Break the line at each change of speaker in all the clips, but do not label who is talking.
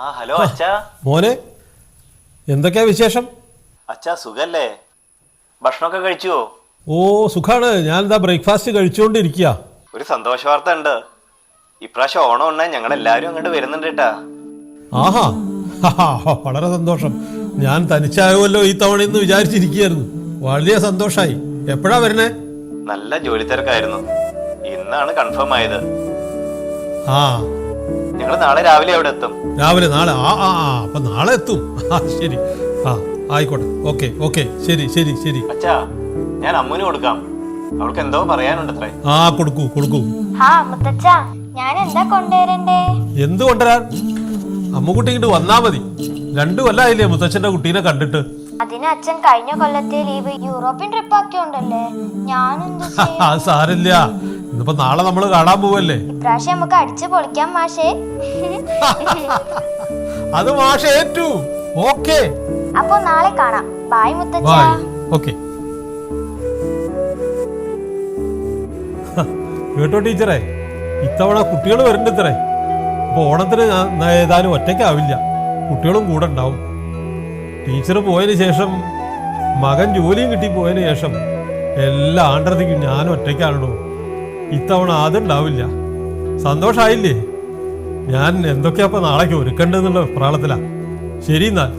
Hello അച്ഛാ.
മോനെ, എന്തൊക്കെയാ വിശേഷം?
അച്ഛാ സുഖല്ലേ? ഭക്ഷണമൊക്കെ കഴിച്ചുവോ?
ഓ സുഖാണ്. ഞാൻ എന്താ ബ്രേക്ക്ഫാസ്റ്റ് കഴിച്ചുകൊണ്ടിരിക്കുക.
ഒരു സന്തോഷ വാർത്ത ഉണ്ട്. ഇപ്രാവശ്യം ഓണം ഉണ്ണാൻ ഞങ്ങളെല്ലാവരും അങ്ങോട്ട് വരുന്നുണ്ട് കേട്ടാ.
ആഹാ, വളരെ സന്തോഷം. ഞാൻ തനിച്ചായുമല്ലോ ഈ തവണ എന്ന് വിചാരിച്ചിരിക്കുകയായിരുന്നു. വലിയ സന്തോഷായി. എപ്പോഴാ വരണേ?
നല്ല ജോലി തിരക്കായിരുന്നു. ഇന്നാണ് കൺഫേം ആയത്.
ആ,
ഞങ്ങൾ നാളെ രാവിലെ അവിടെ എത്തും.
രാവിലെ നാളെ? അപ്പൊ നാളെ എത്തും. ശരി, ആയിക്കോട്ടെ. ഓക്കെ ഓക്കെ, ശരി ശരി ശരി.
അച്ഛാ, ഞാൻ അമ്മുന് കൊടുക്കാം. അവൾക്ക് എന്തോ പറയാനുണ്ടത്രേ.
കൊടുക്കൂ കൊടുക്കൂ.
ഞാൻ എന്താ കൊണ്ടുവരണ്ടേ?
എന്ത് കൊണ്ടുവരാൻ? അമ്മുകുട്ടി ഇങ്ങോട്ട് വന്നാ മതി. 2 കൊല്ലമായില്ലേ മുത്തച്ഛന്റെ കുട്ടീനെ കണ്ടിട്ട്.
അതിന് അച്ഛൻ കഴിഞ്ഞ കൊല്ലത്തെ ലീവ് യൂറോപ്യൻ ട്രിപ്പ് ആക്കിയോണ്ടല്ലേ.
അത് സാരില്ല. ഇന്നിപ്പോ നാളെ നമ്മള് കാണാൻ പോവല്ലേ.
ഇപ്രാവശ്യം നമുക്ക് അടിച്ചു പൊളിക്കാം മാഷേ.
അത് മാഷ് ഏറ്റു. ഓക്കെ,
അപ്പൊ നാളെ കാണാം. ബൈ മുത്തച്ഛ.
ഓക്കെ. കേട്ടോ ടീച്ചറെ, ഇത്തവണ കുട്ടികൾ വരുന്നിത്രേ. അപ്പൊ ഓണത്തിന് ഏതായാലും ഒറ്റയ്ക്കാവില്ല, കുട്ടികളും കൂടെ ഉണ്ടാവും. ടീച്ചർ പോയതിന് ശേഷം, മകൻ ജോലിയും കിട്ടി പോയതിന് ശേഷം എല്ലാ ആണ്ടത്തേക്കും ഞാൻ ഒറ്റയ്ക്കാണല്ലോ. ഇത്തവണ അതുണ്ടാവില്ല. സന്തോഷായില്ലേ? ഞാൻ എന്തൊക്കെയാ ഇപ്പൊ നാളേക്ക് ഒരുക്കണ്ടെന്നുള്ള പ്രാളത്തിലാ. ശരി എന്നാൽ.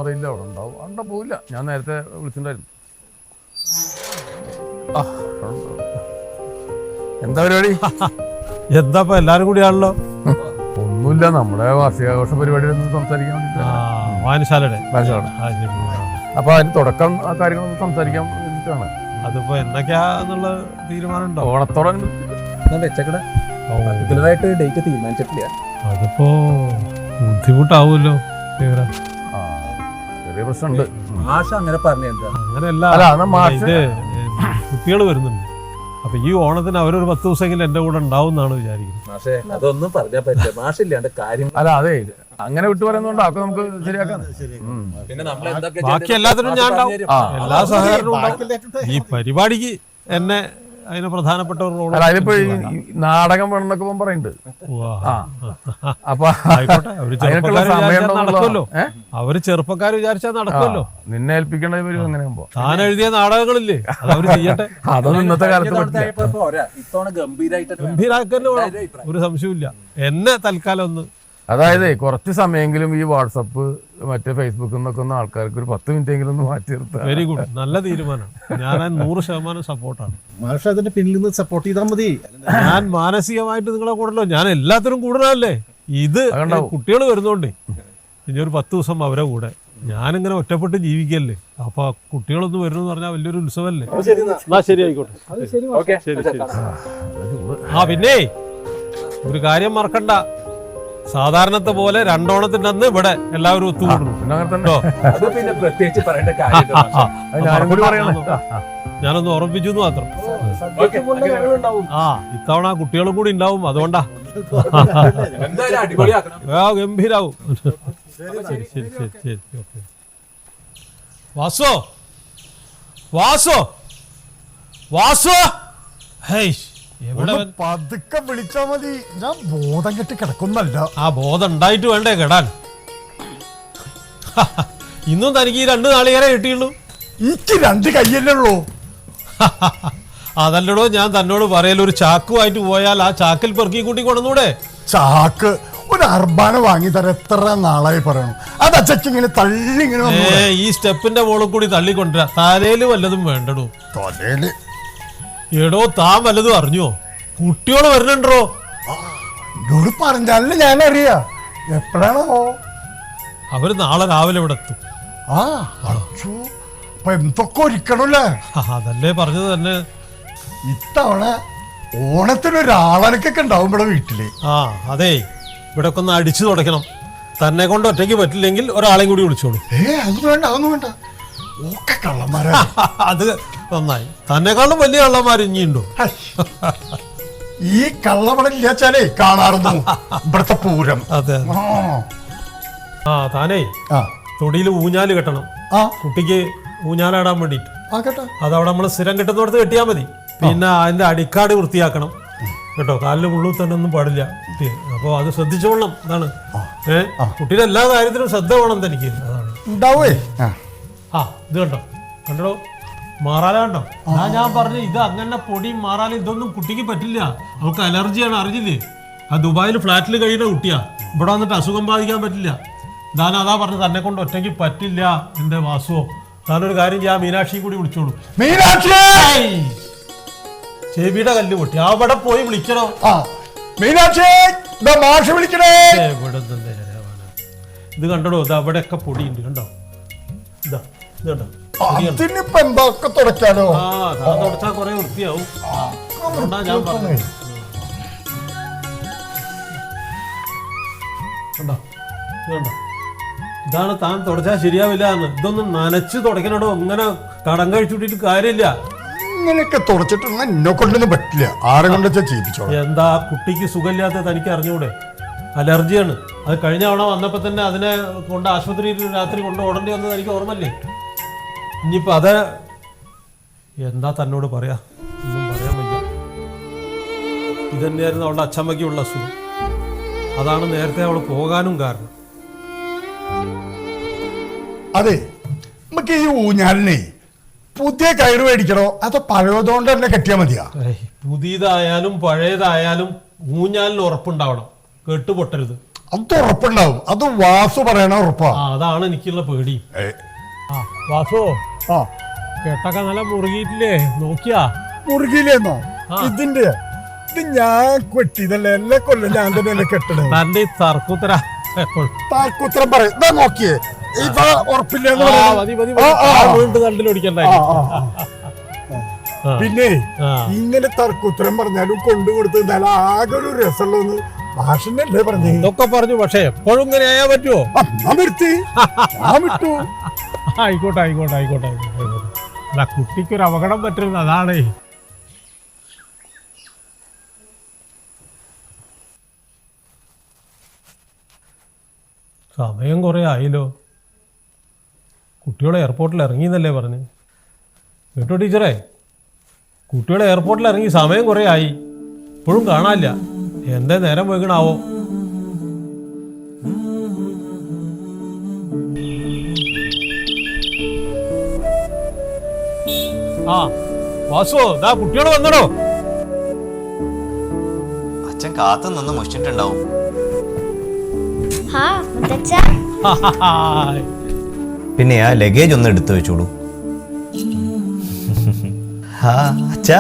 അറിയില്ല, അവിടെ ഉണ്ടാവും. അവിടെ പോവില്ല. ഞാൻ നേരത്തെ വിളിച്ചിട്ടുണ്ടായിരുന്നു. എന്താ പരിപാടി?
എന്താ എല്ലാരും കൂടിയാണല്ലോ.
ഒന്നുമില്ല, നമ്മുടെ വാർഷികാഘോഷ പരിപാടി സംസാരിക്കാൻ
വായനശാലയുടെ.
അപ്പൊ അതിന് തുടക്കം ആ കാര്യങ്ങളൊന്നും സംസാരിക്കാൻ വേണ്ടിയിട്ടാണ്.
അതിപ്പോ എന്തൊക്കെയാന്നുള്ള തീരുമാനം ഉണ്ടോ?
ഓണത്തോടെ
ഡേറ്റ് തീരുമാനിച്ചിട്ടില്ല.
അതിപ്പോ ബുദ്ധിമുട്ടാവുമല്ലോ.
ചെറിയ പ്രശ്നമുണ്ട്.
അങ്ങനെ പറഞ്ഞെന്താ?
അങ്ങനെയല്ല, കുട്ടികൾ വരുന്നുണ്ട്. അപ്പൊ ഈ ഓണത്തിന് അവരൊരു 10 ദിവസമെങ്കിലും എന്റെ കൂടെ ഉണ്ടാവും എന്നാണ് വിചാരിക്കുന്നത്.
മാഷേ, അതൊന്നും പറഞ്ഞാൽ പറ്റില്ല. മാഷില്ലാണ്ട് കാര്യം.
അല്ല, അതെ, അങ്ങനെ വിട്ടു പറയുന്നതുകൊണ്ട് അതൊക്കെ നമുക്ക് ശരിയാക്കാം.
പിന്നെ നമ്മൾ എന്തൊക്കെ
ബാക്കി എല്ലാത്തിനും ഞാൻ ഉണ്ടാവും. എല്ലാ സഹകരണവും ഉണ്ടാവും. ഈ പരിപാടിക്ക് എന്നെ അതിന് പ്രധാനപ്പെട്ട ഒരു റോൾ.
അതിലിപ്പോ നാടകം വേണമെന്നൊക്കെ പറയുന്നുണ്ട്. അപ്പൊ
നടക്കുമല്ലോ. അവര് ചെറുപ്പക്കാർ വിചാരിച്ചാൽ നടക്കുമല്ലോ.
നിന്നെ ഏൽപ്പിക്കേണ്ട വരും. അങ്ങനെ ആകുമ്പോ
താൻ എഴുതിയ നാടകങ്ങളില്ലേ, അതവര് ചെയ്യട്ടെ.
അതൊന്നും ഇന്നത്തെ കാലത്ത്
ഗംഭീരാക്കന്നെ വേണം, ഒരു സംശയമില്ല. എന്നെ തൽക്കാലം ഒന്ന്,
അതായത് കുറച്ച് സമയമെങ്കിലും ഈ വാട്സപ്പ് മറ്റേ ഫേസ്ബുക്കിൽ നിന്നൊക്കെ ഒന്ന് ആൾക്കാർക്ക് ഒരു 10 മിനിറ്റെങ്കിലും ഒന്ന് മാറ്റി നിർത്തുക.
വെരി ഗുഡ്, നല്ല തീരുമാനം. ഞാൻ 100% സപ്പോർട്ടാണ്.
മാഷ് അതിന്റെ പിന്നിൽ നിന്ന് സപ്പോർട്ട് ചെയ്താൽ മതി.
ഞാൻ മാനസികമായിട്ട് നിങ്ങളെ കൂടല്ലോ. ഞാൻ എല്ലാത്തിനും കൂടുതലല്ലേ. ഇത് കുട്ടികൾ വരുന്നോണ്ടേ ഇനി ഒരു 10 ദിവസം അവരെ കൂടെ ഞാനിങ്ങനെ ഒറ്റപ്പെട്ട് ജീവിക്കല്ലേ. അപ്പൊ കുട്ടികളൊന്നും വരുന്നു പറഞ്ഞാൽ വലിയൊരു ഉത്സവല്ലേ. ശരി, ആയിക്കോട്ടെ. ശരി ശരി. പിന്നെ ഒരു കാര്യം മറക്കണ്ട, സാധാരണത്തെ പോലെ 2 ഓണത്തിന്റെ അന്ന് ഇവിടെ എല്ലാവരും ഒത്തുകൂടുന്നു. ഞാനൊന്ന് ഓർമ്മിപ്പിച്ചു എന്ന് മാത്രം. ഇത്തവണ കുട്ടികളും കൂടി ഉണ്ടാവും, അതുകൊണ്ടാ. ഗംഭീരാവും. ശരി ശരി ശരി ശരി. ഓക്കെ. വാസോ വാസോ വാസോ,
പതുക്കെ വിളിച്ചാ മതി. ഞാൻ ബോധം കെട്ടി കിടക്കുന്നല്ല.
ബോധം ഉണ്ടായിട്ട് വേണ്ടേ കെടാൻ? ഇന്നും തനിക്ക് ഈ 2 നാളികേരെ കിട്ടിയുള്ളൂ.
എനിക്ക് 2 കയ്യല്ലേ ഉള്ളൂ.
അതല്ലടോ ഞാൻ തന്നോട് പറയല, ഒരു ചാക്കുമായിട്ട് പോയാൽ ആ ചാക്കിൽ പെറുക്കി കൂട്ടി കൊണ്ടുവന്നൂടെ?
ചാക്ക് ഒരു അർബാന വാങ്ങി തരാൻ എത്ര നാളായി പറയണം. അത് അച്ഛക്ക് ഇങ്ങനെ തള്ളി ഇങ്ങനെ
ഈ സ്റ്റെപ്പിന്റെ മുകളിൽ കൂടി തള്ളിക്കൊണ്ടുവരാ. തലയില് വല്ലതും വേണ്ടടോ.
തലയില്
എടോ താൻ വല്ലതും അറിഞ്ഞോ? കുട്ടികള് വരുന്നുണ്ടോ?
എന്നോട് പറഞ്ഞാലേ ഞാൻ അറിയാ. എപ്പോഴാണോ?
അവര് നാളെ രാവിലെ ഇവിടെ എത്തും.
അപ്പൊ എന്തൊക്കെ ഒരുക്കണല്ലേ.
അതല്ലേ പറഞ്ഞത് തന്നെ.
ഇത്തവണ ഓണത്തിനൊരാളനക്കൊക്കെ ഉണ്ടാവും ഇവിടെ വീട്ടില്.
അതെ, ഇവിടെ ഒക്കെ ഒന്ന് അടിച്ചു തുടക്കണം. തന്നെ കൊണ്ട് ഒറ്റയ്ക്ക് പറ്റില്ലെങ്കിൽ ഒരാളെയും കൂടി വിളിച്ചോളൂ.
അതൊന്നും വേണ്ട, അതൊന്നും വേണ്ട. ഒക്കെ കള്ളന്മാരാ.
അത് നന്നായി. തന്നെക്കാളും വലിയ കള്ളന്മാർ ഇനിയുണ്ടോ?
ഈ കള്ളവടല്ലാച്ചാലേ കാണാറുന്നു ഇവിടുത്തെ പൂരം.
അതെ. താനേ തൊടിയിൽ ഊഞ്ഞാല് കെട്ടണം. കുട്ടിക്ക് ഊഞ്ഞാലാടാൻ വേണ്ടിട്ട്. അതവിടെ നമ്മൾ സ്ഥിരം കിട്ടുന്നിടത്ത് കെട്ടിയാൽ മതി. പിന്നെ അതിന്റെ അടിക്കാട് വൃത്തിയാക്കണം. കേട്ടോ, കാലിന് മുള്ളിൽ തന്നെ ഒന്നും പാടില്ല കുട്ടിയെ. അപ്പോൾ അത് ശ്രദ്ധിച്ചോളണം. അതാണ് കുട്ടിയുടെ എല്ലാ കാര്യത്തിലും ശ്രദ്ധ വേണം തനിക്ക്. അതാണ്
ഉണ്ടാവേ.
ഇത് കണ്ടോ, കണ്ടോ മാറാല കണ്ടോ? ഞാൻ പറഞ്ഞു ഇത് അങ്ങനെ പൊടി മാറാല ഇതൊന്നും കുട്ടിക്ക് പറ്റില്ല, അവൾക്ക് അലർജിയാണ്, അറിഞ്ഞില്ലേ? ആ ദുബായിൽ ഫ്ലാറ്റിൽ കഴിയുന്ന കുട്ടിയാ, ഇവിടെ വന്നിട്ട് അസുഖം ബാധിക്കാൻ പറ്റില്ല. ഞാൻ അതാ പറഞ്ഞു തന്നെ കൊണ്ട് ഒറ്റയ്ക്ക് പറ്റില്ല എൻ്റെ വാസുവോ. ഞാനൊരു കാര്യം ചെയ്യാം, മീനാക്ഷി കൂടി വിളിച്ചോളൂ.
മീനാക്ഷി
ചെവിയുടെ കല്ല് പൊട്ടി, അവിടെ പോയി വിളിക്കണോ?
മീനാക്ഷി മാഷ് വിളിക്കണേ.
ഇത് കണ്ടോ, ഇത് അവിടെയൊക്കെ പൊടിയുണ്ട്, കണ്ടോ? ഇതാ ഇത് കണ്ടോ?
അതിനിപ്പോ എന്തൊക്കെ തുടക്കാലോ?
തുടച്ചാ കൊറേ വൃത്തിയാവും. ഞാൻ പറഞ്ഞു കണ്ടോ, ഇത് കണ്ടോ? ഇതാണ് താൻ തുടച്ചാൽ ശരിയാവില്ല എന്ന്. ഇതൊന്നും നനച്ച് തുടക്കണോ, ഇങ്ങനെ കടം കഴിച്ചുവിട്ടിട്ട് കാര്യമില്ല.
ഇങ്ങനെയൊക്കെ തുടച്ചിട്ടൊന്നും എന്നെ കൊണ്ടൊന്നും പറ്റില്ല. ആരെ കൊണ്ട് ചെയ്യിപ്പിച്ചോ?
എന്താ കുട്ടിക്ക് സുഖമില്ലാത്ത തനിക്ക് അറിഞ്ഞൂടെ? അലർജിയാണ്. അത് കഴിഞ്ഞ തവണ വന്നപ്പോൾ തന്നെ അതിനെ കൊണ്ട് ആശുപത്രിയിൽ രാത്രി കൊണ്ട് ഓടേണ്ടി വന്നത് എനിക്ക് ഓർമ്മല്ലേ? ഇനിയിപ്പോൾ അത് എന്താ തന്നോട് പറയാ, ഒന്നും പറയാൻ വയ്യ. ഇതന്നെയായിരുന്നു അവളുടെ അച്ഛമ്മയ്ക്കുള്ള അസുഖം. അതാണ് നേരത്തെ അവൾ പോകാനും കാരണം.
അതെ, നമുക്ക് ഈ ഊഞ്ഞാലിനെ പുതിയ കയറ് മേടിക്കണോ അതോ പഴയതുകൊണ്ട് തന്നെ കെട്ടിയാൽ മതിയാ?
പുതിയതായാലും പഴയതായാലും ഊഞ്ഞാലിന് ഉറപ്പുണ്ടാവണം, കെട്ടുപൊട്ടരുത്.
അത് ഉറപ്പുണ്ടാവും. അത് വാസു പറയണ ഉറപ്പാ.
അതാണ് എനിക്കുള്ള പേടി. വാസു കെട്ടൊക്കെ നല്ല മുറുകിയിട്ടില്ലേ? നോക്കിയാ
മുറുകിയില്ലേന്നോ? ഇതിന്റെ ഇത് ഞാൻ കെട്ടിയതല്ലേ, എല്ലാ കൊല്ലം ഞാൻ തന്നെ കെട്ടണേ.
തന്റെ തർക്കുത്തര
താർക്കുത്തരം പറയും. നോക്കിയേ, ഇപ്പൊ ഉറപ്പില്ല. പിന്നെ ഇങ്ങനെ തർക്കുത്തരം പറഞ്ഞാലും കൊണ്ടുകൊടുത്ത് നല്ല ആകെ ഒരു രസമുള്ളൂ. ഭാഷന്നല്ലേ പറഞ്ഞു
ഇതൊക്കെ പറഞ്ഞു, പക്ഷെ എപ്പോഴും ഇങ്ങനെ ആയാ പറ്റുമോ?
വിട്ടു.
ആയിക്കോട്ടെ ആയിക്കോട്ടെ ആയിക്കോട്ടെ ആയിക്കോട്ടെ. അല്ല, കുട്ടിക്കൊരു അപകടം പറ്റുന്നത് അതാണേ. സമയം കുറേ ആയില്ലോ. കുട്ടികളെ എയർപോർട്ടിൽ ഇറങ്ങിയെന്നല്ലേ പറഞ്ഞ്? കേട്ടോ ടീച്ചറേ, കുട്ടികളെ എയർപോർട്ടിൽ ഇറങ്ങി സമയം കുറേ ആയി, ഇപ്പോഴും കാണാനില്ല. എന്തേ നേരം വൈകണാവോ? വാസു, ദാ കുട്ടികൾ വന്നടോ.
അച്ഛൻ കാത്തു നിന്ന് മുഷിച്ചിട്ടുണ്ടാവും. പിന്നെ ആ ലഗേജ് ഒന്ന് എടുത്തു വെച്ചോളൂ. അച്ഛാ,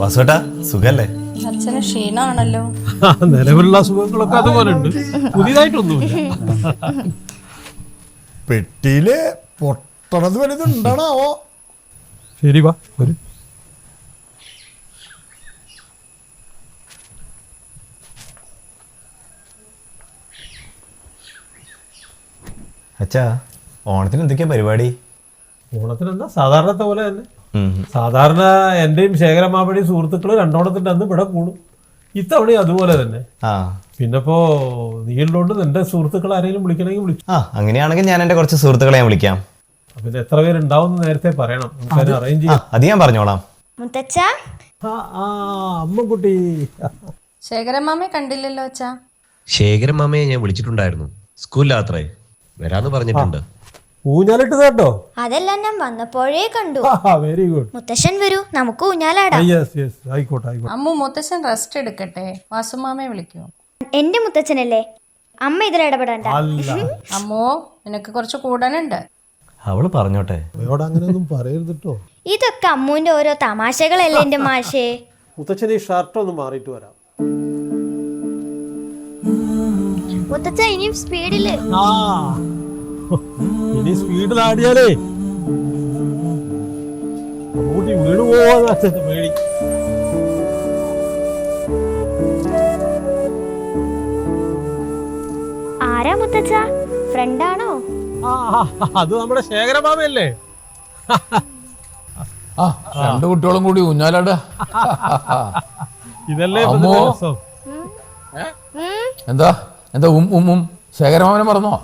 വാസുട്ടാ സുഖല്ലേ?
അച്ഛന് ക്ഷീണാണല്ലോ.
നിലവിലുള്ള അസുഖങ്ങളൊക്കെ അതുപോലെ ഉണ്ട്, പുതിയതായിട്ടൊന്നുമില്ല.
പെട്ടിയില് പൊട്ടണത് വലുതുണ്ടാണാവോ?
ശരി, വാ വരും.
അച്ഛാ, ഓണത്തിന് എന്തൊക്കെയാ പരിപാടി?
ഓണത്തിന് എന്താ സാധാരണത്തെ പോലെ തന്നെ. സാധാരണ എന്റെയും ശേഖരമാമയുടെയും സുഹൃത്തുക്കൾ രണ്ടോണത്തിന്റെ അന്ന് ഇവിടെ കൂടും. ഇത്തവണയും അതുപോലെ തന്നെ. പിന്നെപ്പോ നീളുകൊണ്ട് നിന്റെ സുഹൃത്തുക്കൾ ആരെങ്കിലും വിളിക്കണമെങ്കിൽ വിളിച്ചു.
അങ്ങനെയാണെങ്കിൽ ഞാൻ എന്റെ കുറച്ച് സുഹൃത്തുക്കളെ ഞാൻ വിളിക്കാം.
പിന്നെ എത്ര പേരുണ്ടാവും നേരത്തെ പറയണം, നമുക്ക് അറേഞ്ച് ചെയ്യാം.
അത് ഞാൻ പറഞ്ഞോളാം.
അമ്മക്കുട്ടി,
ശേഖരമാമയെ കണ്ടില്ലല്ലോ അച്ഛാ.
ശേഖരമാമയെ ഞാൻ വിളിച്ചിട്ടുണ്ടായിരുന്നു, സ്കൂളിലാത്രേ, വരാന്ന് പറഞ്ഞിട്ടുണ്ട്.
ഊഞ്ഞാലിട്ട് കേട്ടോ?
അതെല്ലാം ഞാൻ വന്നപ്പോഴേ കണ്ടു.
Very good.
മുത്തശ്ശൻ വരൂ, നമുക്ക് ഊഞ്ഞാലാടാം.
ആയിക്കോട്ടെ ആയിക്കോട്ടെ.
അമ്മു, മുത്തശ്ശൻ റെസ്റ്റ് എടുക്കട്ടെ, വാസുമാമയെ വിളിക്കൂ.
എന്റെ മുത്തച്ഛനല്ലേ, അമ്മ ഇതിൽ ഇടപെടണ്ട.
അമ്മോ, നിനക്ക് കുറച്ച് കൂടാനുണ്ട്.
അവള് പറഞ്ഞോട്ടെ.
അങ്ങനെയൊന്നും പറയരുതട്ടോ.
ഇതൊക്കെ അമ്മുവിന്റെ ഓരോ തമാശകളല്ലേ എന്റെ മാഷേ.
മുത്തച്ഛൻ ഈ ഷർട്ട് ഒന്ന് മാറിയിട്ട് വരാം.
മുത്തച്ഛ ഇനിയും സ്പീഡില്.
ഇനി സ്പീഡിലാടിയാലേ കൂട്ടി വീട് പോവാന്ന് അച്ഛൻ പേടി.
ആരാ മുത്തച്ഛ, ഫ്രണ്ടാണോ?
അത് നമ്മുടെ ശേഖരമാമയല്ലേ?
രണ്ട് കുട്ടികളും കൂടി ഊഞ്ഞാലാടാ.
ഇതല്ലേ രസം.
എന്താ എന്താ ശേഖരമാമനെ മറന്നോ?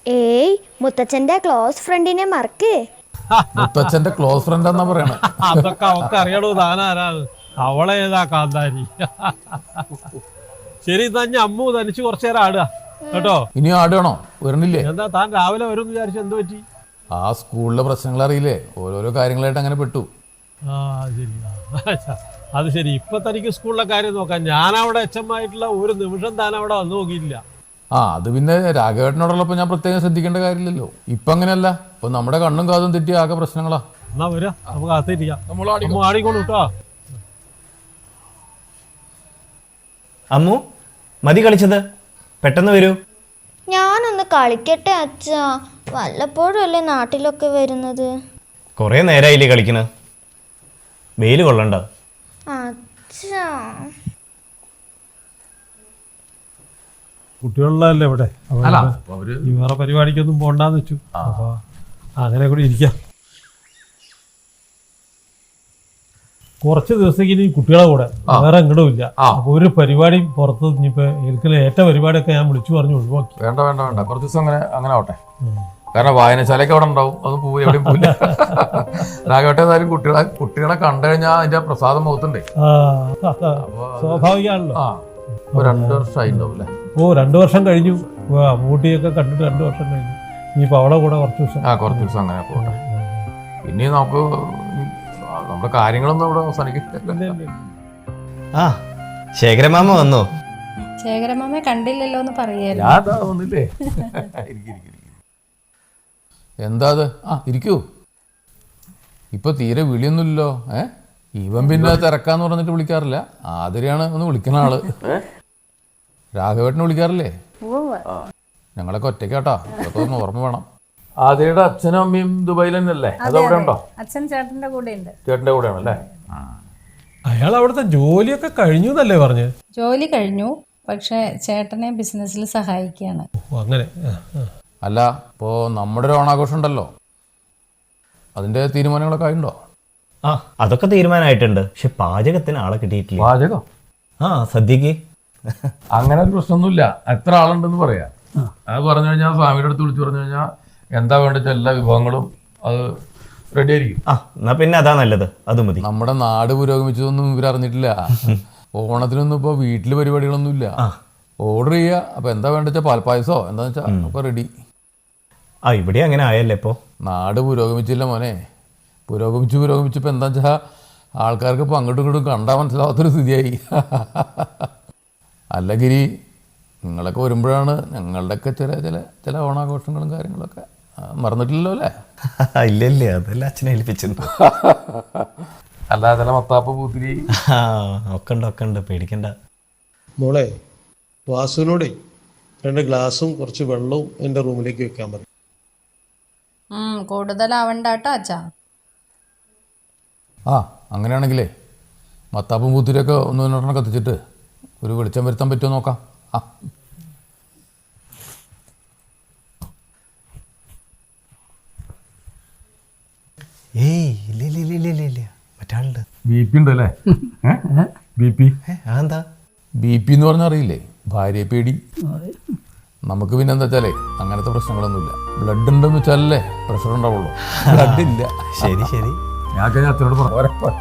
ഏയ്, മുത്തച്ഛന്റെ ക്ലോസ് ഫ്രണ്ടിനെ മറക്ക്.
മുത്തച്ഛന്റെ ക്ലോസ് ഫ്രണ്ട് എന്നാ പറയണേ.
അതൊക്കെ അവക്ക് അറിയണോ താനാരാണ്, അവളേതാ കാന്താരി. ശരി, തന്നെ അമ്മു തനിച്ച് കുറച്ചു നേരം ആടുക കേട്ടോ.
ഇനി ആടുകയാണോ? വരണില്ലേ?
എന്താ താൻ രാവിലെ വരും വിചാരിച്ചു, എന്ത് പറ്റി?
ആ സ്കൂളിലെ പ്രശ്നങ്ങൾ അറിയില്ലേ, ഓരോരോ കാര്യങ്ങളായിട്ട് അങ്ങനെ പെട്ടു.
ആ ശരി, അത് ശരി. ഇപ്പൊ തനിക്ക് സ്കൂളിലെ കാര്യം നോക്കാം. ഞാനവിടെ എച്ചമായിട്ടുള്ള ഒരു നിമിഷം താൻ അവിടെ വന്നു നോക്കിയില്ല.
അത് പിന്നെ രാഘവേട്ടനോടുള്ളപ്പോൾ ഞാൻ പ്രത്യേകം ശ്രദ്ധിക്കേണ്ട കാര്യമില്ലല്ലോ. ഇപ്പൊ അങ്ങനെയല്ല, ഇപ്പൊ നമ്മുടെ കണ്ണും കാതും തെറ്റി ആകെ പ്രശ്നങ്ങളാ.
എന്നാ വരാ, നമുക്ക് കാത്തിരിക്കാം. ആടിക്കോളൂ കേട്ടോ.
അമ്മു, മതി കളിച്ചത്, പെട്ടെന്ന് വരൂ.
ഞാനൊന്ന് കളിക്കട്ടെ അച്ഛാ, വല്ലപ്പോഴും അല്ലേ നാട്ടിലൊക്കെ വരുന്നത്.
കുറേ നേരമായില്ലേ കളിക്കണ, വെയിൽ കൊള്ളണ്ട.
അച്ഛാ
കുട്ടികളിലല്ലേ ഇവിടെ, ഈ വേറെ പരിപാടിക്കൊന്നും പോണ്ടാന്ന് വെച്ചു. അപ്പൊ അങ്ങനെ കൂടി ഇരിക്കാം. കുറച്ച് ദിവസത്തേക്ക് ഇനി കുട്ടികളെ കൂടെ വേറെ എങ്ങടും ഇല്ല. അപ്പൊ ഒരു പരിപാടിയും പുറത്ത് ഇനിയിപ്പോ എനിക്കുള്ള ഏറ്റ പരിപാടിയൊക്കെ ഞാൻ വിളിച്ചു പറഞ്ഞു ഒഴിവാക്കി.
വേണ്ട വേണ്ട വേണ്ട, കുറച്ച് ദിവസം അങ്ങനെ ആവട്ടെ. കാരണം വായനശാലയൊക്കെ അവിടെ ഉണ്ടാവും, അത് പോയി എവിടെയും പോയില്ല. രാഘവട്ടേതായാലും കുട്ടികളെ കണ്ടു കഴിഞ്ഞാൽ അതിന്റെ പ്രസാദം മുഖത്തുണ്ടേ.
സ്വാഭാവികമാണല്ലോ.
2 വർഷമായി ഉണ്ടാവും അല്ലേ?
ഓ, 2 വർഷം കഴിഞ്ഞു. മൂട്ടിയൊക്കെ കണ്ടിട്ട് 2 വർഷം കഴിഞ്ഞു. ഇനിയിപ്പോ അവളെ കൂടെ കുറച്ച്
ദിവസം അങ്ങനെ പോട്ടെ. ഇനി നമുക്ക് നമ്മുടെ കാര്യങ്ങളൊന്നും അവിടെ അവസാനിക്കില്ല.
ആ, ശേഖരമാമ വന്നോ?
ശേഖരമാമയെ കണ്ടില്ലല്ലോ എന്ന് പറയായിരുന്നു.
ഞാൻ വന്നില്ലേ? എന്താ അത്? ഇരിക്കൂ. ഇപ്പൊ തീരെ വിളിയൊന്നുമില്ലല്ലോ. ഇവൻ പിന്നെ തിരക്കാന്ന് പറഞ്ഞിട്ട് വിളിക്കാറില്ല. ആതിരയാണ് ഒന്ന് വിളിക്കുന്ന ആള്. രാഘവേട്ടനെ വിളിക്കാറില്ലേ? ഞങ്ങളൊക്കെ ഒറ്റയ്ക്കാട്ടാ, അതൊക്കെ ഒന്ന് ഓർമ്മ വേണം. ആതിരയുടെ അച്ഛനും അമ്മയും ദുബായിൽ തന്നെയല്ലേ? അതവിടെ ഉണ്ടോ?
അച്ഛൻ ചേട്ടന്റെ കൂടെ ഉണ്ട്.
ചേട്ടന്റെ കൂടെയാണല്ലേ?
അയാൾ അവിടുത്തെ ജോലിയൊക്കെ കഴിഞ്ഞു എന്നല്ലേ പറഞ്ഞ്?
ജോലി കഴിഞ്ഞു, പക്ഷെ ചേട്ടനെ ബിസിനസ്സിൽ സഹായിക്കുകയാണ്.
അങ്ങനെ.
അല്ല, ഇപ്പോ നമ്മുടെ ഒരു ഓണാഘോഷം ഉണ്ടല്ലോ, അതിന്റെ തീരുമാനങ്ങളൊക്കെ ആയിട്ടുണ്ടോ?
ആ, അതൊക്കെ തീരുമാനമായിട്ടുണ്ട്. പക്ഷെ പാചകത്തിന് ആളെ കിട്ടിയിട്ടില്ല.
പാചകം?
സദ്യക്ക്
അങ്ങനെ ഒരു പ്രശ്നമൊന്നുമില്ല. എത്ര ആളുണ്ടെന്ന് പറയാം. അത് പറഞ്ഞു കഴിഞ്ഞാൽ സ്വാമിയുടെ അടുത്ത് വിളിച്ചു പറഞ്ഞു കഴിഞ്ഞാൽ എന്താ വേണ്ടത് എല്ലാ വിഭവങ്ങളും അത് റെഡി ആയിരിക്കും.
എന്നാ പിന്നെ അതാ നല്ലത്, അത് മതി.
നമ്മുടെ നാട് പുരോഗമിച്ചതൊന്നും ഇവരറിഞ്ഞിട്ടില്ല. ഓണത്തിനൊന്നും ഇപ്പോൾ വീട്ടിൽ പരിപാടികളൊന്നുമില്ല. ഓർഡർ ചെയ്യുക. അപ്പൊ എന്താ വേണ്ട വെച്ചാൽ പാൽപ്പായസോ എന്താന്ന് വെച്ചാൽ അപ്പൊ റെഡി.
ഇവിടെ അങ്ങനെ ആയല്ലേ ഇപ്പോ?
നാട് പുരോഗമിച്ചില്ല മോനെ. പുരോഗമിച്ചപ്പോൾ എന്താ വെച്ചാൽ ആൾക്കാർക്ക് ഇപ്പൊ അങ്ങോട്ടും ഇങ്ങോട്ടും കണ്ടാൽ മനസ്സിലാവാത്തൊരു സ്ഥിതിയായി. അല്ല ഗിരി, നിങ്ങളൊക്കെ വരുമ്പോഴാണ് ഞങ്ങളുടെയൊക്കെ ചില ഓണാഘോഷങ്ങളും കാര്യങ്ങളൊക്കെ മറന്നിട്ടില്ലല്ലോ അല്ലേ?
ഇല്ലല്ലേ, അതെല്ലാം അച്ഛനെ ഏൽപ്പിച്ചിട്ടുണ്ട്.
അല്ല, ചില മത്താപ്പ് പൂത്തിരി
ഒക്കെ ഉണ്ട്, പേടിക്കണ്ട.
മോളെ, വാസുവിനോടെ 2 ഗ്ലാസും കുറച്ച് വെള്ളവും എൻ്റെ റൂമിലേക്ക് വെക്കാൻ പറയും.
കൂടുതലാവണ്ട കേട്ടോ അച്ഛാ.
അങ്ങനെയാണെങ്കിലേ മത്താപ്പും പൂത്തിരിയൊക്കെ ഒന്നെണ്ണം കത്തിച്ചിട്ട് ഒരു വെളിച്ചം വരുത്താൻ പറ്റുമോ നോക്കാം.
ഏയ് ഇല്ല, മറ്റാളുണ്ട്.
BP ഉണ്ടല്ലേ? BP
അതെന്താ?
BP എന്ന് പറഞ്ഞാൽ അറിയില്ലേ? ഭാര്യയെ പേടി. നമുക്ക് പിന്നെ എന്താ വെച്ചാലേ അങ്ങനത്തെ പ്രശ്നങ്ങളൊന്നുമില്ല. ബ്ലഡ് ഉണ്ടെന്ന് വെച്ചാലല്ലേ പ്രഷർ ഉണ്ടാവുള്ളൂ. ബ്ലഡ് ഇല്ല.
ശരി.
ഞാൻ അച്ഛനോട് പറഞ്ഞു.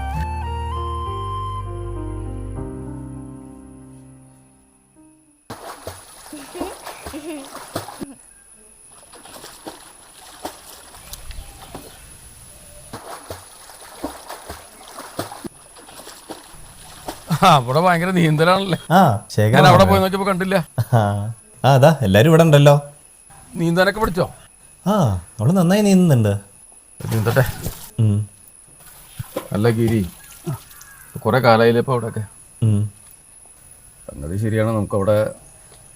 അവിടെ ഭയങ്കര നീന്തലാണല്ലേ? ഞാൻ അവിടെ പോയി നോക്കിയപ്പോ കണ്ടില്ല.
അതാ എല്ലാരും ഇവിടെ ഉണ്ടല്ലോ.
നീന്താനൊക്കെ പഠിച്ചോ?
അവള് നന്നായി നീന്തുന്നുണ്ട്.
നീന്തട്ടെ. അല്ല ഗിരി, കുറെ കാലായില്ലേ ഇപ്പൊ അവിടെയൊക്കെ? സംഗതി ശരിയാണ്. നമുക്കവിടെ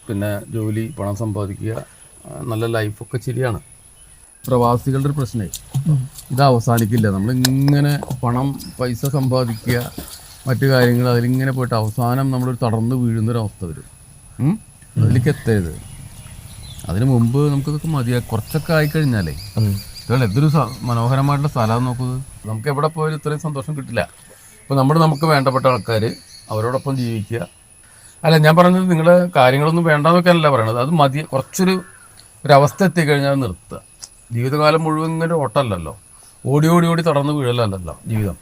പിന്നെ ജോലി, പണം സമ്പാദിക്കുക, നല്ല ലൈഫൊക്കെ ശരിയാണ്. പ്രവാസികളുടെ ഒരു പ്രശ്നമേ ഇത് അവസാനിക്കില്ല. നമ്മളിങ്ങനെ പൈസ സമ്പാദിക്കുക, മറ്റു കാര്യങ്ങൾ അതിലിങ്ങനെ പോയിട്ട് അവസാനം നമ്മളൊരു തടർന്ന് വീഴുന്നൊരവസ്ഥ വരും. അതിലേക്ക് എത്തരുത്. അതിന് മുമ്പ് നമുക്കിതൊക്കെ മതിയാക്കി കുറച്ചൊക്കെ ആയിക്കഴിഞ്ഞാലേ എന്തൊരു മനോഹരമായിട്ടുള്ള സ്ഥലം നോക്കുന്നത്. നമുക്ക് എവിടെ പോയാലും ഇത്രയും സന്തോഷം കിട്ടില്ല. ഇപ്പോൾ നമുക്ക് വേണ്ടപ്പെട്ട ആൾക്കാർ അവരോടൊപ്പം ജീവിക്കുക. അല്ല, ഞാൻ പറഞ്ഞത് നിങ്ങളുടെ കാര്യങ്ങളൊന്നും വേണ്ടെന്നൊക്കെ അല്ല പറയണത്. അത് മതി. കുറച്ചൊരു അവസ്ഥ എത്തിക്കഴിഞ്ഞാൽ നിർത്തുക. ജീവിതകാലം മുഴുവൻ ഇങ്ങനെ ഓട്ടമല്ലല്ലോ. ഓടി ഓടി ഓടി തടർന്ന് വീഴലല്ലോ ജീവിതം.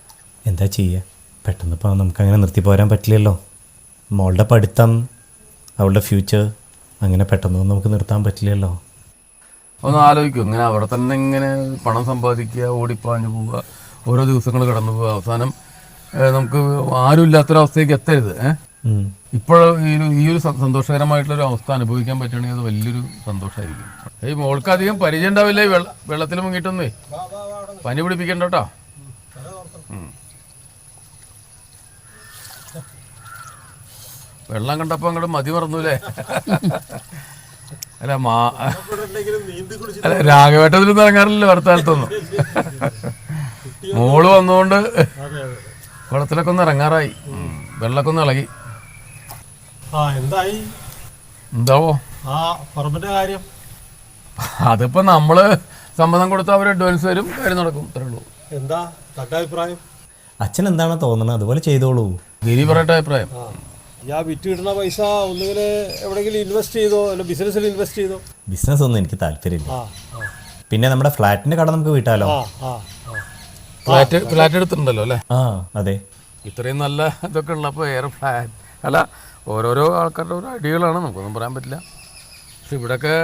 എന്താ ചെയ്യുക, പെട്ടെന്ന് ഇപ്പോൾ നമുക്കങ്ങനെ നിർത്തി പോരാൻ പറ്റില്ലല്ലോ. മോളുടെ പഠിത്തം, അവളുടെ ഫ്യൂച്ചർ, അങ്ങനെ പെട്ടെന്ന് നമുക്ക് നിർത്താൻ പറ്റില്ലല്ലോ.
ഒന്ന് ആലോചിക്കും, ഇങ്ങനെ അവിടെ തന്നെ ഇങ്ങനെ പണം സമ്പാദിക്കുക, ഓടിപ്പാഞ്ഞു പോവുക, ഓരോ ദിവസങ്ങൾ കടന്നു പോവുക, അവസാനം നമുക്ക് ആരും ഇല്ലാത്തൊരവസ്ഥയ്ക്ക് എത്തരുത്. ഇപ്പോൾ ഈ ഒരു സന്തോഷകരമായിട്ടുള്ളൊരു അവസ്ഥ അനുഭവിക്കാൻ പറ്റുകയാണെങ്കിൽ അത് വലിയൊരു സന്തോഷമായിരിക്കും. ഈ മോൾക്ക് അധികം പരിചയം ഉണ്ടാവില്ല ഈ വെള്ളത്തിൽ മുങ്ങിയിട്ടൊന്നേ, പനി പിടിപ്പിക്കണ്ട കേട്ടോ. വെള്ളം കണ്ടപ്പോൾ അങ്ങോട്ട് മതി മറന്നൂലേ? അല്ല അല്ല രാഘവേട്ടത്തിലൊന്നും ഇറങ്ങാറില്ലല്ലോ അടുത്ത കാലത്തൊന്നും. മോള് വന്നുകൊണ്ട് കുളത്തിലൊക്കെ ഒന്ന് ഇറങ്ങാറായി, വെള്ളമൊക്കെ ഒന്ന് ഇളകി.
എന്തായി
എന്താവോ
ആ പറമ്പിന്റെ കാര്യം?
അതിപ്പോ നമ്മള് സമ്മതം കൊടുത്താൽ അവർ അഡ്വാൻസ് വരും, കാര്യം നടക്കും, അത്രേ ഉള്ളൂ.
എന്താ തന്റെ അഭിപ്രായം?
അച്ഛൻ എന്താണ് തോന്നുന്നത് അതുപോലെ ചെയ്തോളൂ.
ഗിരി പറയട്ടെ അഭിപ്രായം.
ആ വിറ്റ് കിട്ടുന്ന പൈസ ഒന്നുകിൽ എവിടെയെങ്കിലും ഇൻവെസ്റ്റ് ചെയ്തോ, അല്ല ബിസിനസ്സിൽ ഇൻവെസ്റ്റ് ചെയ്തോ?
ബിസിനസ് ഒന്നും എനിക്ക് താല്പര്യമില്ല. പിന്നെ നമ്മുടെ ഫ്ലാറ്റിന്റെ കട നമുക്ക് വീട്ടാലോ.
ഫ്ലാറ്റ് എടുത്തിട്ടുണ്ടല്ലോ അല്ലേ?
ആ അതെ.
ഇത്രയും നല്ല ഇതൊക്കെ ഉള്ളപ്പോൾ എയർ ഫ്ലാറ്റ് അല്ല, ഓരോരോ ആൾക്കാരുടെ ഓരോ ഐഡിയകളാണ്, നമുക്കൊന്നും പറയാൻ പറ്റില്ല. പക്ഷെ ഇവിടെയൊക്കെ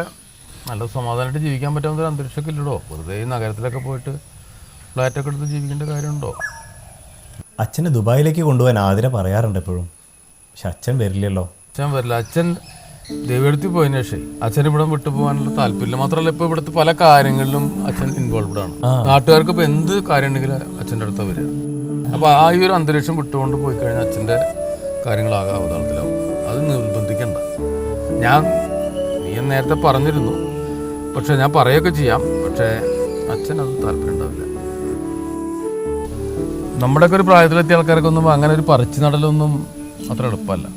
നല്ല സമാധാനമായിട്ട് ജീവിക്കാൻ പറ്റാവുന്ന ഒരു അന്തരീക്ഷമൊക്കെ ഇല്ലടോ. വെറുതെ ഈ നഗരത്തിലൊക്കെ പോയിട്ട് ഫ്ലാറ്റൊക്കെ എടുത്ത് ജീവിക്കേണ്ട കാര്യമുണ്ടോ?
അച്ഛനെ ദുബായിലേക്ക് കൊണ്ടുപോകാൻ ആതിര പറയാറുണ്ട് എപ്പോഴും, പക്ഷെ അച്ഛൻ വരില്ലല്ലോ.
അച്ഛൻ വരില്ല. അച്ഛൻ ദൈവത്തിൽ പോയതിനു ശേഷം അച്ഛൻ ഇവിടെ വിട്ടു പോകാനുള്ള താല്പര്യമില്ല. മാത്രമല്ല ഇപ്പോൾ ഇവിടുത്തെ പല കാര്യങ്ങളിലും അച്ഛൻ ഇൻവോൾവ്ഡ് ആണ്. നാട്ടുകാർക്ക് ഇപ്പോൾ എന്ത് കാര്യം ഉണ്ടെങ്കിലും അച്ഛൻ്റെ അടുത്ത് വരിക. അപ്പോൾ ആ ഈ ഒരു അന്തരീക്ഷം വിട്ടുകൊണ്ട് പോയി കഴിഞ്ഞാൽ അച്ഛൻ്റെ കാര്യങ്ങളാകെ അവതാളത്തിലാവും. അത് നിർബന്ധിക്കണ്ട. നീ നേരത്തെ പറഞ്ഞിരുന്നു, പക്ഷെ ഞാൻ പറയുകയൊക്കെ ചെയ്യാം, പക്ഷേ അച്ഛനത് താല്പര്യം ഉണ്ടാവില്ല. നമ്മുടെയൊക്കെ ഒരു പ്രായത്തിലെത്തിയ ആൾക്കാർക്കൊന്നും അങ്ങനെ ഒരു പറിച്ചു നടലൊന്നും അത്ര എളുപ്പമല്ല.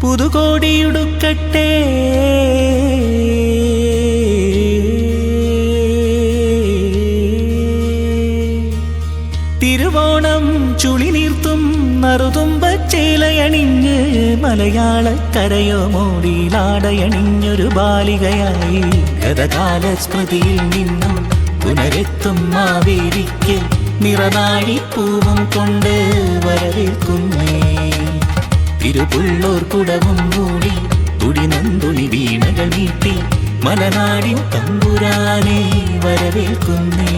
പുതുകോടിയുടുക്കട്ടെ തിരുവോണം ചുളി നീർത്തും നറുതുമ്പച്ചേലയണിഞ്ഞ് മലയാളക്കരയോ മോടിയിലാടയണിഞ്ഞൊരു ബാലികയായി ഗതകാല സ്മൃതിയിൽ നിന്നും പുനരെത്തും മാവേലിക്ക് നിറനാഴിപ്പൂവും കൊണ്ട് വരവേൽക്കുന്നേ. തിരുപുള്ളോർ കുടവും മൂടി തുടിനന്തുണി വീണകൾ നീട്ടി മലനാടിൻ തമ്പുരാനെ വരവേൽക്കുന്നേ.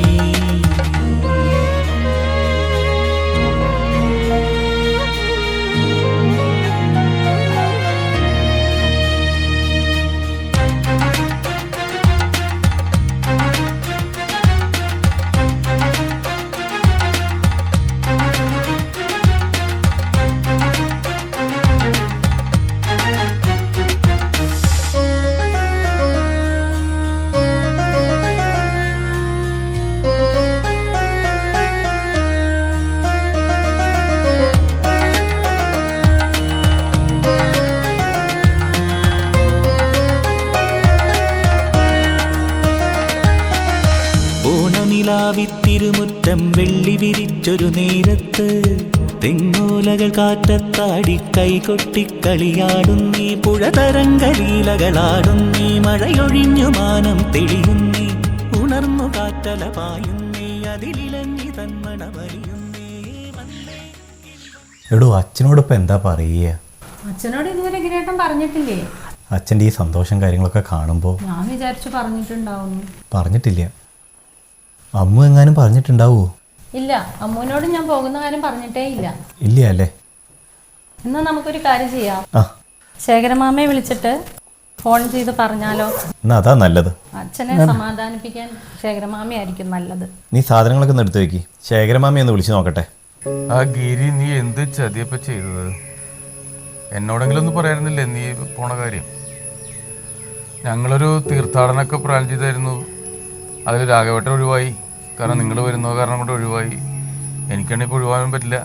തിരുമുറ്റം വെള്ളി വിരിച്ചൊരു നേരത്ത് തെങ്ങോലകൾ കാറ്റത്താടി കൈകൊട്ടിക്കളിയാടുന്നീ പുഴതരംഗലീലകളാടുന്നീ മഴയൊഴിഞ്ഞു മാനം തെളിയുന്നീ ഉണർന്നു കാറ്റല പായുന്നീ അതിലിലഞ്ഞി തന്മണമറിയുന്നേ.
എടോ അച്ഛനോടിപ്പോൾ എന്താ പറയുക?
അച്ഛനോട് ഇതുവരെ ഗിരിയേട്ടൻ പറഞ്ഞിട്ടില്ലേ?
അച്ഛൻ്റെ ഈ സന്തോഷം കാര്യങ്ങളൊക്കെ കാണുമ്പോൾ
ഞാൻ വിചാരിച്ചു പറഞ്ഞിട്ടുണ്ടാവുന്നു.
പറഞ്ഞിട്ടില്ല. അമ്മു എങ്ങാനും പറഞ്ഞിട്ടുണ്ടാവോ?
ഇല്ല, അമ്മുവിനോട് ഞാൻ പോകുന്ന കാര്യം പറഞ്ഞിട്ടേ ഇല്ല.
ഇല്ല അല്ലേ?
എന്നാ നമുക്കൊരു കാര്യം ചെയ്യാം, ശേഖരമാമയെ വിളിച്ചിട്ട് ഫോൺ ചെയ്ത് പറഞ്ഞാലോ?
എന്നാ അതാ നല്ലത്.
അച്ഛനെ സമാധാനിപ്പിക്കാൻ ശേഖരമാമയായിരിക്കും നല്ലത്.
നീ സാധനങ്ങളൊക്കെ ഒന്ന് എടുത്തു വെക്കി, ശേഖരമാമയെ ഒന്ന് വിളിച്ചു നോക്കട്ടെ.
ആ ഗിരി, നീ എന്ത് ചതിയപ്പോ ചെയ്തത്? എന്നോടെങ്കിലും ഒന്ന് പറയായിരുന്നില്ലേ നീ പോണ കാര്യം? ഞങ്ങളൊരു തീർത്ഥാടനമൊക്കെ പ്ലാൻ ചെയ്തായിരുന്നു. അതിൽ രാഘവേട്ടൻ ഒഴിവായി, കാരണം നിങ്ങൾ വരുന്ന കാരണം കൊണ്ട് ഒഴിവായി. എനിക്കാണെങ്കിൽ ഇപ്പോൾ ഒഴിവാകാൻ പറ്റില്ല,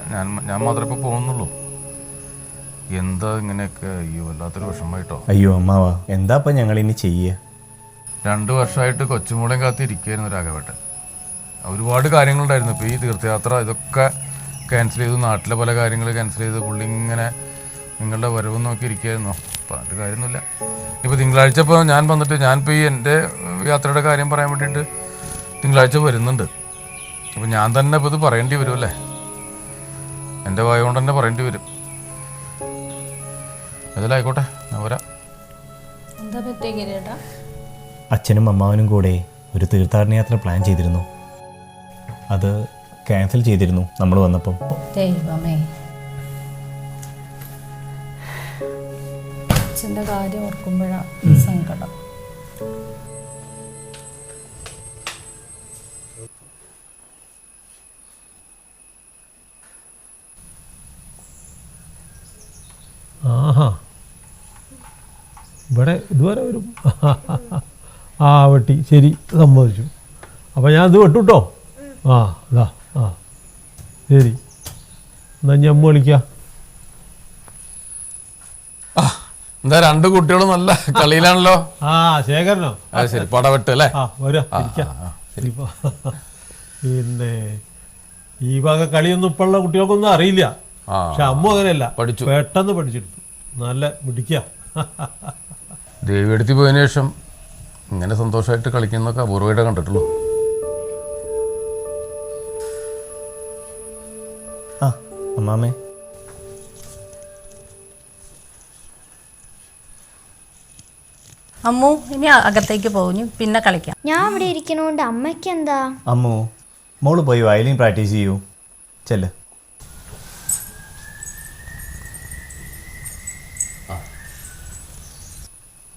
ഞാൻ മാത്രമേ ഇപ്പോൾ പോകുന്നുള്ളൂ. എന്താ ഇങ്ങനെയൊക്കെ? അയ്യോ, വല്ലാത്തൊരു വിഷമമായിട്ടോ.
അയ്യോ അമ്മാവാ, എന്താ ഇപ്പം ഞങ്ങൾ ഇനി ചെയ്യുക?
2 വർഷമായിട്ട് കൊച്ചുമോളെയും കാത്തിരിക്കുകയായിരുന്നു രാഘവേട്ടൻ. ഒരുപാട് കാര്യങ്ങളുണ്ടായിരുന്നു. ഇപ്പോൾ ഈ തീർത്ഥയാത്ര ഇതൊക്കെ ക്യാൻസൽ ചെയ്തു, നാട്ടിലെ പല കാര്യങ്ങൾ ക്യാൻസൽ ചെയ്ത് പുള്ളി ഇങ്ങനെ നിങ്ങളുടെ വരവ് നോക്കി ഇരിക്കുകയായിരുന്നോ? അപ്പോൾ അതിൻ്റെ കാര്യമൊന്നുമില്ല. ഇപ്പോൾ തിങ്കളാഴ്ച ഇപ്പോൾ ഞാനിപ്പോൾ ഈ എൻ്റെ യാത്രയുടെ കാര്യം പറയാൻ വേണ്ടിയിട്ട് തിങ്കളാഴ്ച വരുന്നുണ്ട്. അപ്പോൾ ഞാൻ തന്നെ ഇപ്പോൾ ഇത് പറയേണ്ടി വരും അല്ലേ? എൻ്റെ വായ കൊണ്ട് തന്നെ പറയേണ്ടി വരും. ഏതായാലും ആയിക്കോട്ടെ, ഞാൻ വരാം.
എന്താ പറ്റിയ കിരീട്ടാ?
അച്ഛനും അമ്മാവനും കൂടെ ഒരു തീർത്ഥാടന യാത്ര പ്ലാൻ ചെയ്തിരുന്നു. അത് ക്യാൻസൽ ചെയ്തിരുന്നു നമ്മൾ വന്നപ്പം.
ദൈവമേ, അച്ഛൻ്റെ കാര്യം ഓർക്കുമ്പോഴാണ് സങ്കടം.
ആഹാ, ഇവിടെ ഇതുവരെ വരും. ആ വെട്ടി, ശരി, സമ്മതിച്ചു. അപ്പം ഞാൻ ഇത് വെട്ടു കേട്ടോ. ആ ഇതാ, ആ ശരി, എന്നാ ഞാൻ അമ്മ വിളിക്കാം.
എന്താ രണ്ട് കുട്ടികളും നല്ല കളിയിലാണല്ലോ.
ആ ശേഖരനോ?
അത് ശരി, പടവെട്ട് അല്ലേ?
ആ വരാ, പിന്നെ ഈ വക കളിയൊന്നും ഇപ്പോഴുള്ള കുട്ടികൾക്കൊന്നും അറിയില്ല. പക്ഷെ അമ്മ അങ്ങനെയല്ല, പഠിച്ചു, പെട്ടെന്ന് പഠിച്ചെടുത്തു. നല്ല മിടിക്കുക.
ദേവിയെടുത്തി പോയതിനു ശേഷം ഇങ്ങനെ സന്തോഷമായിട്ട് കളിക്കുന്നൊക്കെ അപൂർവമായിട്ട് കണ്ടിട്ടുള്ളൂ.
ആ അമ്മാമേ,
അമ്മു ഇനി അകത്തേക്ക് പോകുന്നു, പിന്നെ കളിക്കാം.
ഞാൻ ഇവിടെ ഇരിക്കണോണ്ട് അമ്മയ്ക്ക് എന്താ?
അമ്മു, മോള് പോയി വയലിൻ പ്രാക്ടീസ് ചെയ്യൂ. ചെല്ല്.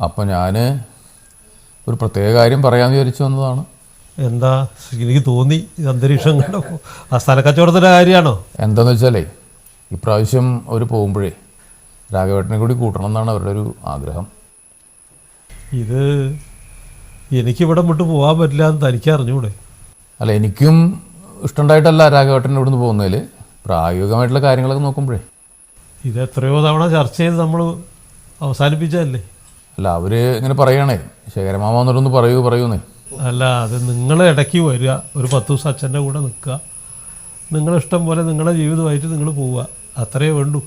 അപ്പം ഞാൻ ഒരു പ്രത്യേക കാര്യം പറയാമെന്ന് വിചാരിച്ചു വന്നതാണ്.
എന്താ? എനിക്ക് തോന്നി ഇത് അന്തരീക്ഷം കണ്ടപ്പോൾ ആ സ്ഥലക്കച്ചവടത്തിൻ്റെ കാര്യമാണോ?
എന്താന്ന് വെച്ചാലേ, ഇപ്രാവശ്യം അവർ പോകുമ്പോഴേ രാഘവേട്ടനെ കൂടി കൂട്ടണം എന്നാണ് അവരുടെ ഒരു ആഗ്രഹം.
ഇത് എനിക്കിവിടെ വിട്ട് പോകാൻ പറ്റില്ല എന്ന് തനിക്ക് അറിഞ്ഞൂടെ?
അല്ല, എനിക്കും ഇഷ്ടമുണ്ടായിട്ടല്ല രാഘവേട്ടൻ ഇവിടുന്ന് പോകുന്നതിൽ, പ്രായോഗികമായിട്ടുള്ള കാര്യങ്ങളൊക്കെ നോക്കുമ്പോഴേ.
ഇത് എത്രയോ തവണ ചർച്ച ചെയ്ത് നമ്മൾ അവസാനിപ്പിച്ചതല്ലേ?
അല്ല, അവർ ഇങ്ങനെ പറയണേ, ശേഖരമാമ എന്നിട്ടൊന്ന് പറയൂന്നേ.
അല്ല, അത് നിങ്ങൾ ഇടയ്ക്ക് വരിക, ഒരു 10 ദിവസം അച്ഛൻ്റെ കൂടെ നിൽക്കുക, നിങ്ങളിഷ്ടം പോലെ നിങ്ങളുടെ ജീവിതമായിട്ട് നിങ്ങൾ പോവുക, അത്രയേ വേണ്ടൂ.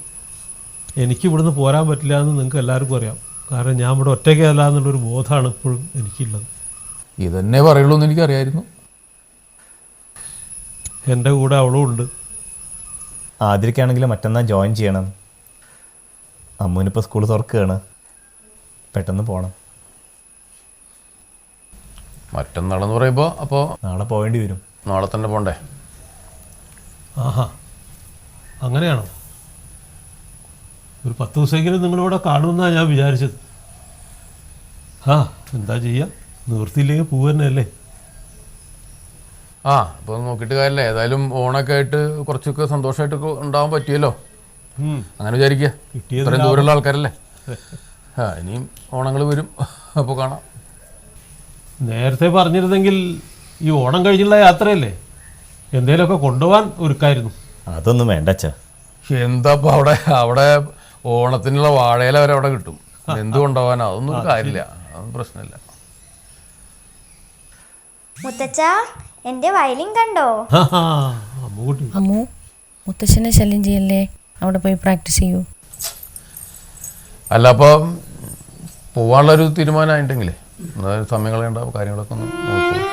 എനിക്ക് ഇവിടുന്ന് പോരാൻ പറ്റില്ല എന്ന് നിങ്ങൾക്ക് എല്ലാവർക്കും അറിയാം. കാരണം ഞാൻ ഇവിടെ ഒറ്റയ്ക്കല്ല എന്നുള്ളൊരു ബോധമാണ് ഇപ്പോഴും എനിക്കുള്ളത്.
ഇതന്നെ പറയുള്ളൂ എന്ന് എനിക്കറിയായിരുന്നു.
എൻ്റെ കൂടെ അവളും ഉണ്ട്.
ആതിരയ്ക്കാണെങ്കിൽ മറ്റന്നാൾ ജോയിൻ ചെയ്യണം. അമ്മുവിനിപ്പോൾ സ്കൂൾ തുറക്കുകയാണ്, പെട്ടെന്ന് പോകണം.
മറ്റന്നാളെന്ന് പറയുമ്പോൾ അപ്പോൾ
നാളെ പോകേണ്ടി വരും.
നാളെ തന്നെ പോണ്ടേ?
ആഹാ, അങ്ങനെയാണോ? ഒരു 10 ദിവസമെങ്കിലും നിങ്ങളിവിടെ കാണുമെന്നാണ് ഞാൻ വിചാരിച്ചത്. ആ എന്താ ചെയ്യുക, നിവൃത്തിയില്ലെങ്കിൽ പൂവ് തന്നെയല്ലേ.
ആ, അപ്പോൾ നോക്കിയിട്ട് കാര്യമില്ല. ഏതായാലും ഓണൊക്കെ ആയിട്ട് കുറച്ചൊക്കെ സന്തോഷമായിട്ടൊക്കെ ഉണ്ടാവാൻ പറ്റിയല്ലോ. അങ്ങനെ വിചാരിക്കുക, ഇത്രയും ദൂരമുള്ള ആൾക്കാരല്ലേ. ആ, ഇനിയും ഓണങ്ങൾ വരും, അപ്പോൾ കാണാം.
നേരത്തെ പറഞ്ഞിരുന്നെങ്കിൽ ഈ ഓണം കഴിഞ്ഞുള്ള യാത്രയല്ലേ, എന്തേലുമൊക്കെ കൊണ്ടുപോകാൻ ഒരുക്കായിരുന്നു.
അതൊന്നും വേണ്ട അച്ഛാ.
എന്താ ഇപ്പോൾ അവിടെ ഓണത്തിനുള്ള വാഴയില വരെ അവിടെ കിട്ടും. എന്തുകൊണ്ടുപോകാൻ അതൊന്നും ഒരു കാര്യമില്ല, അതൊന്നും പ്രശ്നമില്ല.
മുത്തച്ഛ, എന്റെ വയലിൻ കണ്ടോ?
അമ്മു, മുത്തശ്ശനെ ശല്യം ചെയ്യല്ലേ, അവിടെ പോയി പ്രാക്ടീസ് ചെയ്യൂ.
അല്ല, അപ്പോൾ പോവാനുള്ളൊരു തീരുമാനമായിട്ടുണ്ടെങ്കിലേ സമയം കളയേണ്ട, കാര്യങ്ങളൊക്കെ ഒന്ന് നോക്കും.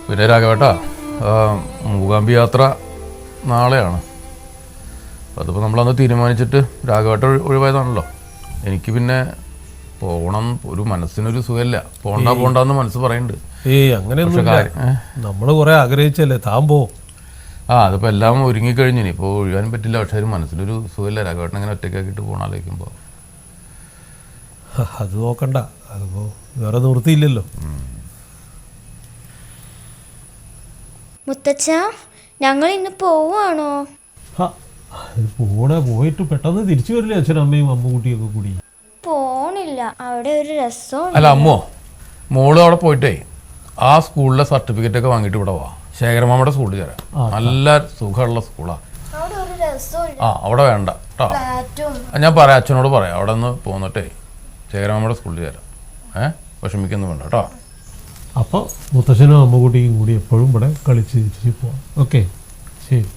പിന്നെ രാഘവേട്ടാ, മൂകാംബി യാത്ര നാളെയാണ്. അതിപ്പോൾ നമ്മളന്ന് തീരുമാനിച്ചിട്ട് രാഘവേട്ട ഒഴിവായതാണല്ലോ. എനിക്ക് പിന്നെ പോകണം, ഒരു മനസ്സിനൊരു സുഖമില്ല. പോണ്ടെന്ന് മനസ്സ് പറയുന്നുണ്ട്.
നമ്മൾ കുറെ ആഗ്രഹിച്ചല്ലേ, താൻ പോ.
ആ, അതിപ്പോൾ എല്ലാം ഒരുങ്ങിക്കഴിഞ്ഞു, ഇപ്പോൾ ഒഴിയാനും പറ്റില്ല. പക്ഷേ ഒരു മനസ്സിനൊരു സുഖമില്ല, രാഘവേട്ടൻ ഇങ്ങനെ ഒറ്റയ്ക്കാക്കിയിട്ട് പോകണാലോചിക്കുമ്പോൾ.
അത് നോക്കണ്ട, അതിപ്പോൾ വേറെ നിവൃത്തിയില്ലല്ലോ.
മുത്തച്ഛ, ഞങ്ങൾ ഇന്ന് പോവാണോ?
പോയിട്ട് പെട്ടെന്ന് തിരിച്ചു വരില്ലേ അച്ഛനും അമ്മയും അമ്മുകുട്ടിയൊക്കെ കൂടി?
പോണില്ല, അവിടെ ഒരു രസം.
അല്ല അമ്മോ, മോള് അവിടെ പോയിട്ടേ ആ സ്കൂളിലെ സർട്ടിഫിക്കറ്റ് ഒക്കെ വാങ്ങിയിട്ട് ഇവിടെ വാ. ശേഖരമാമയുടെ സ്കൂളിൽ ചേരാം. നല്ല സുഖമുള്ള സ്കൂളാണ്.
അവിടെ ഒരു രസവും
ആ അവിടെ വേണ്ട കേട്ടോ.
ഫ്ലാറ്റും
ഞാൻ പറയാം, അച്ഛനോട് പറയാം അവിടെ നിന്ന് പോന്നിട്ടേ ശേഖരമാമയുടെ സ്കൂളിൽ ചേരാം. വിഷമിക്കൊന്നും വേണ്ട കേട്ടോ.
അപ്പോൾ മുത്തശ്ശനും അമ്മക്കുട്ടിയും കൂടി എപ്പോഴും ഇവിടെ കളിച്ച് ചിരിച്ച് പോവാം. ഓക്കെ, ശരി.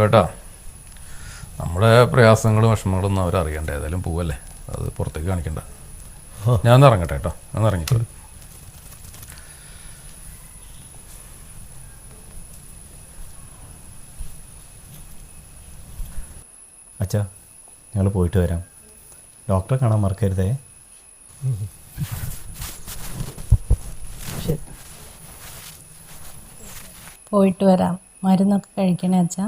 കേട്ടോ, നമ്മുടെ പ്രയാസങ്ങളും വിഷമങ്ങളൊന്നും അവരറിയണ്ട. ഏതായാലും പോവല്ലേ, അത് പുറത്തേക്ക് കാണിക്കണ്ട. ഞാൻ ഒന്ന് ഇറങ്ങട്ടെ കേട്ടോ, ഒന്ന് ഇറങ്ങിക്കോളൂ.
അച്ഛാ, ഞങ്ങൾ പോയിട്ട് വരാം. ഡോക്ടറെ കാണാൻ മറക്കരുതേ.
പോയിട്ട് വരാം. മരുന്നൊക്കെ കഴിക്കണേ അച്ഛാ.